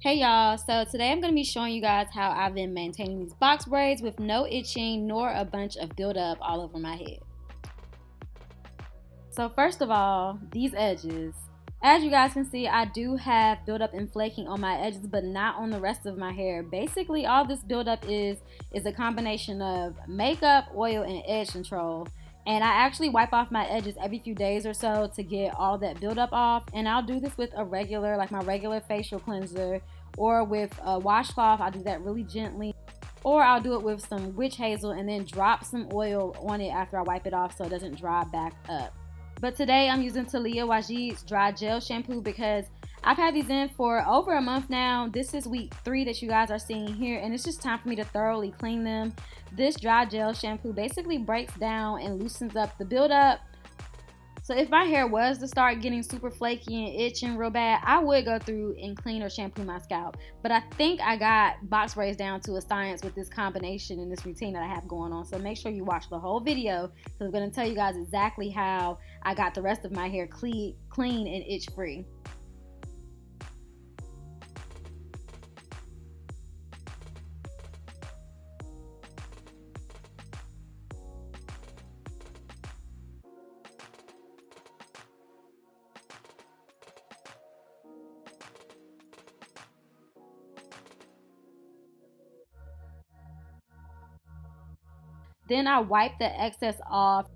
Hey y'all, so today I'm going to be showing you guys how I've been maintaining these box braids with no itching nor a bunch of buildup all over my head. So first of all, these edges. As you guys can see, I do have buildup and flaking on my edges, but not on the rest of my hair. Basically, all this buildup is a combination of makeup, oil, and edge control. And I actually wipe off my edges every few days or so to get all that buildup off. And I'll do this with a regular, like my regular facial cleanser, or with a washcloth. I'll do that really gently. Or I'll do it with some witch hazel and then drop some oil on it after I wipe it off so it doesn't dry back up. But today I'm using Talia Wajid's dry gel shampoo because I've had these in for over a month now. This is week 3 that you guys are seeing here, and it's just time for me to thoroughly clean them. This dry gel shampoo basically breaks down and loosens up the buildup. So if my hair was to start getting super flaky and itching real bad, I would go through and clean or shampoo my scalp. But I think I got box braids down to a science with this combination and this routine that I have going on. So make sure you watch the whole video because I'm going to tell you guys exactly how I got the rest of my hair clean and itch free. Then I wipe the excess off.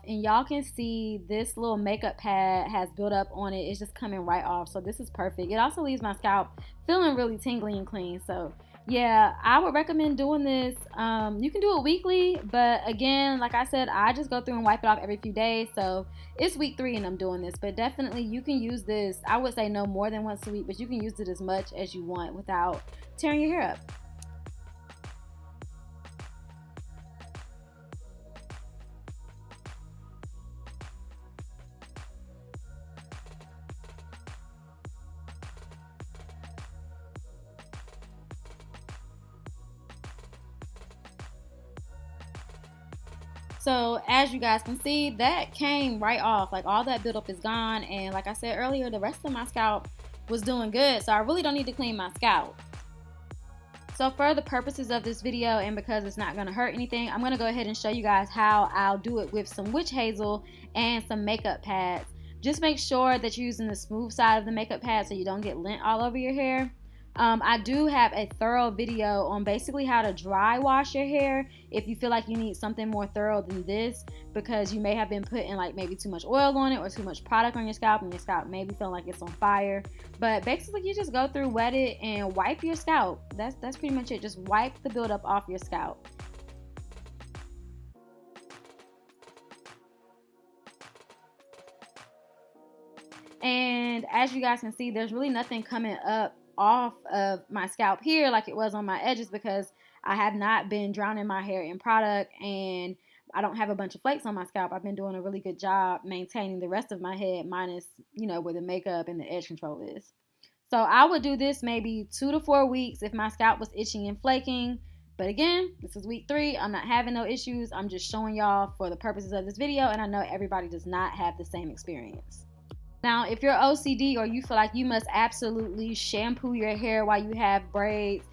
And y'all can see this little makeup pad has built up on it. It's just coming right off. So this is perfect. It also leaves my scalp feeling really tingly and clean. So yeah, I would recommend doing this. You can do it weekly, but again, like I said, I just go through and wipe it off every few days. So it's week 3 and I'm doing this, but definitely you can use this. I would say no more than once a week, but you can use it as much as you want without tearing your hair up. So as you guys can see, that came right off. Like all that buildup is gone. And like I said earlier, the rest of my scalp was doing good. So I really don't need to clean my scalp. So for the purposes of this video and because it's not going to hurt anything, I'm going to go ahead and show you guys how I'll do it with some witch hazel and some makeup pads. Just make sure that you're using the smooth side of the makeup pad so you don't get lint all over your hair. I do have a thorough video on basically how to dry wash your hair if you feel like you need something more thorough than this, because you may have been putting like maybe too much oil on it or too much product on your scalp and your scalp may be feeling like it's on fire. But basically you just go through, wet it, and wipe your scalp. That's pretty much it. Just wipe the buildup off your scalp. And as you guys can see, there's really nothing coming up off of my scalp here like it was on my edges because I have not been drowning my hair in product and I don't have a bunch of flakes on my scalp. I've been doing a really good job maintaining the rest of my head minus, where the makeup and the edge control is. So I would do this maybe 2 to 4 weeks if my scalp was itching and flaking. But again, this is week 3. I'm not having no issues. I'm just showing y'all for the purposes of this video, and I know everybody does not have the same experience. Now, if you're OCD or you feel like you must absolutely shampoo your hair while you have braids,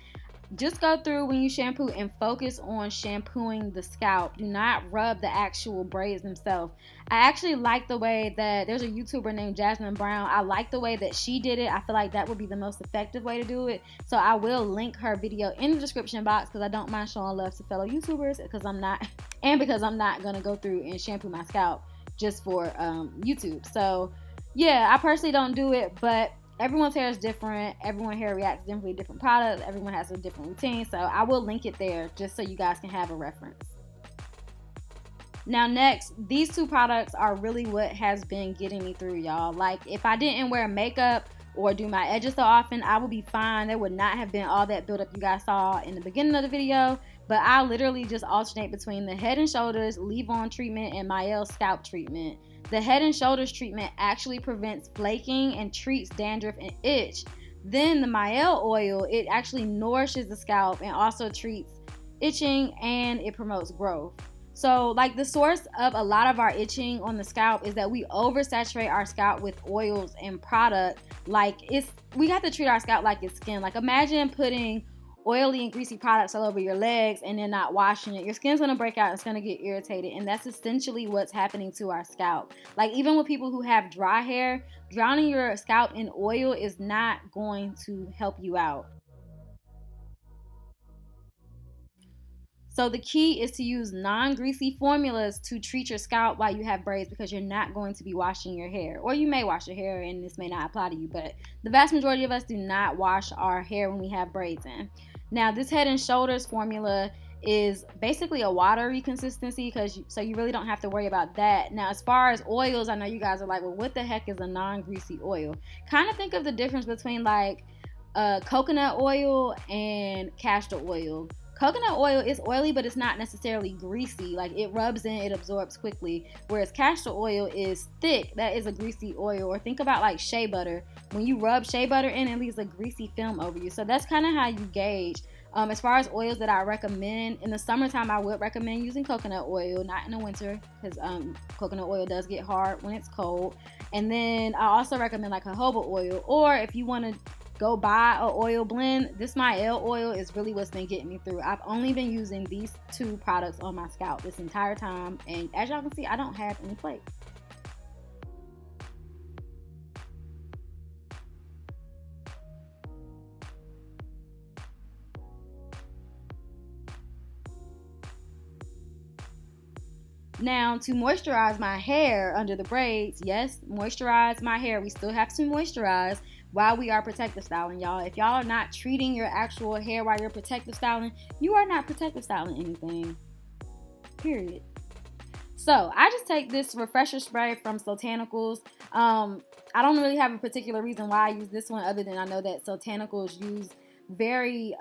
just go through when you shampoo and focus on shampooing the scalp. Do not rub the actual braids themselves. I actually like the way that there's a YouTuber named Jasmine. I like the way that she did it. I feel like that would be the most effective way to do it. So I will link her video in the description box because I don't mind showing love to fellow YouTubers because I'm not going to go through and shampoo my scalp just for YouTube. So yeah, I personally don't do it, but everyone's hair is different. Everyone's hair reacts differently to different products. Everyone has a different routine, so I will link it there just so you guys can have a reference. Now next, these 2 products are really what has been getting me through, y'all. Like if I didn't wear makeup or do my edges so often, I would be fine. There would not have been all that buildup you guys saw in the beginning of the video, but I literally just alternate between the Head & Shoulders leave-on treatment and Mielle scalp treatment. The Head & Shoulders treatment actually prevents flaking and treats dandruff and itch. Then the Mielle oil, it actually nourishes the scalp and also treats itching and it promotes growth. So like the source of a lot of our itching on the scalp is that we oversaturate our scalp with oils and product. Like we have to treat our scalp like it's skin. Like imagine putting oily and greasy products all over your legs and then not washing it. Your skin's gonna break out, it's gonna get irritated, and that's essentially what's happening to our scalp. Like even with people who have dry hair, drowning your scalp in oil is not going to help you out. So the key is to use non-greasy formulas to treat your scalp while you have braids, because you're not going to be washing your hair. Or you may wash your hair and this may not apply to you, but the vast majority of us do not wash our hair when we have braids in. Now this Head and Shoulders formula is basically a watery consistency, so you really don't have to worry about that. Now as far as oils, I know you guys are like, well, what the heck is a non-greasy oil? Kind of think of the difference between like coconut oil and castor oil. Coconut oil is oily, but it's not necessarily greasy. Like it rubs in, it absorbs quickly. Whereas castor oil is thick. That is a greasy oil. Or think about like shea butter. When you rub shea butter in, it leaves a greasy film over you. So that's kind of how you gauge. As far as oils that I recommend, in the summertime, I would recommend using coconut oil, not in the winter, because coconut oil does get hard when it's cold. And then I also recommend like jojoba oil, or if you want to go buy a oil blend, this Mielle oil is really what's been getting me through. I've only been using these two products on my scalp this entire time, and as y'all can see, I don't have any flakes. Now to moisturize my hair under the braids, yes, moisturize my hair. We still have to moisturize while we are protective styling, y'all. If y'all are not treating your actual hair while you're protective styling, you are not protective styling anything, period. So I just take this refresher spray from Sotanicals. I don't really have a particular reason why I use this one, other than I know that Sotanicals use very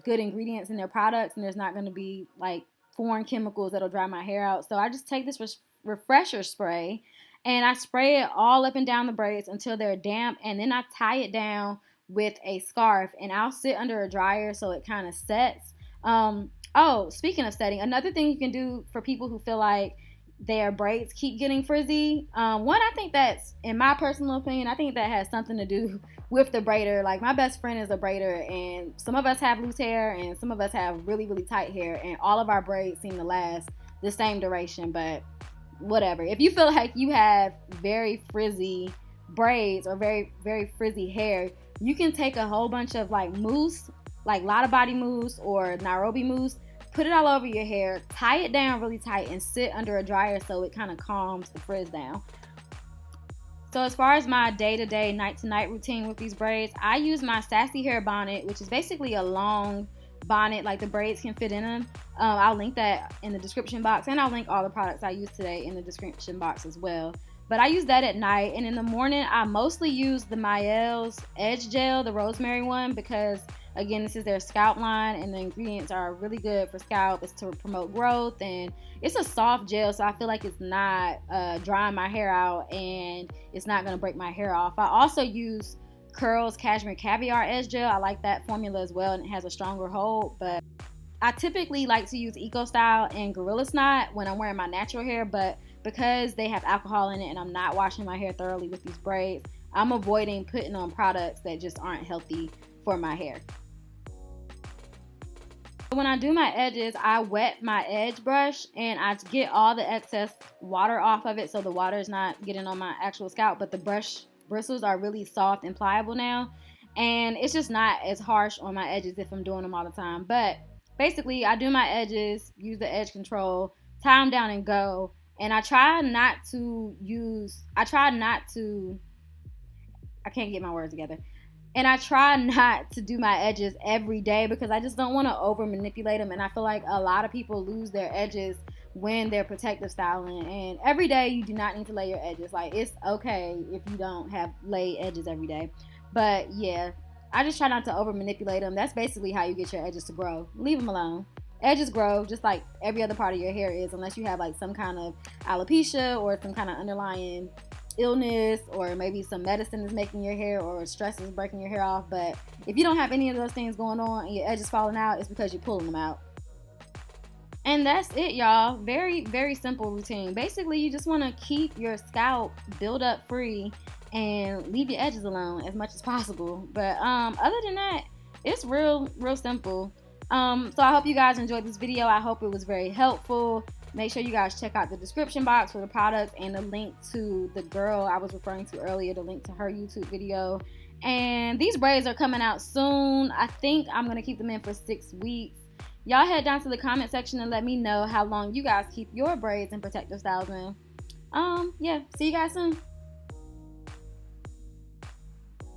good ingredients in their products, and there's not going to be like foreign chemicals that'll dry my hair out. So I just take this refresher spray and I spray it all up and down the braids until they're damp, and then I tie it down with a scarf, and I'll sit under a dryer so it kind of sets. Oh, speaking of setting, another thing you can do for people who feel like their braids keep getting frizzy. One, I think that's, in my personal opinion, I think that has something to do with the braider. Like my best friend is a braider, and some of us have loose hair and some of us have really, really tight hair, and all of our braids seem to last the same duration, but whatever. If you feel like you have very frizzy braids or very, very frizzy hair, you can take a whole bunch of like mousse, like Lotta Body mousse or Nairobi mousse, put it all over your hair, tie it down really tight, and sit under a dryer so it kind of calms the frizz down. So as far as my day-to-day, night-to-night routine with these braids, I use my Sassy Hair bonnet, which is basically a long bonnet, like the braids can fit in them. I'll link that in the description box, and I'll link all the products I use today in the description box as well. But I use that at night, and in the morning I mostly use the Mielle's Edge Gel, the rosemary one, because again, this is their scalp line and the ingredients are really good for scalp. It's to promote growth, and it's a soft gel, so I feel like it's not drying my hair out and it's not gonna break my hair off. I also use Curl's Cashmere Caviar Edge Gel. I like that formula as well, and it has a stronger hold, but I typically like to use Eco Style and Gorilla Snot when I'm wearing my natural hair, but because they have alcohol in it and I'm not washing my hair thoroughly with these braids, I'm avoiding putting on products that just aren't healthy for my hair. When I do my edges, I wet my edge brush and I get all the excess water off of it so the water is not getting on my actual scalp, but the brush bristles are really soft and pliable now, and it's just not as harsh on my edges if I'm doing them all the time. But basically, I do my edges, use the edge control, tie them down and go, and I can't get my words together. And I try not to do my edges every day because I just don't want to over manipulate them. And I feel like a lot of people lose their edges when they're protective styling. And every day you do not need to lay your edges. Like, it's okay if you don't have laid edges every day. But yeah, I just try not to over manipulate them. That's basically how you get your edges to grow. Leave them alone. Edges grow just like every other part of your hair is, unless you have like some kind of alopecia or some kind of underlying illness, or maybe some medicine is making your hair, or stress is breaking your hair off. But if you don't have any of those things going on and your edges falling out, it's because you're pulling them out. And that's it, y'all. Very, very simple routine. Basically, you just want to keep your scalp build up free and leave your edges alone as much as possible. But other than that, it's real simple. So I hope you guys enjoyed this video. I hope it was very helpful. Make sure you guys check out the description box for the products and the link to the girl I was referring to earlier, the link to her YouTube video. And these braids are coming out soon. I think I'm going to keep them in for 6 weeks. Y'all head down to the comment section and let me know how long you guys keep your braids and protective styles in. Yeah, see you guys soon.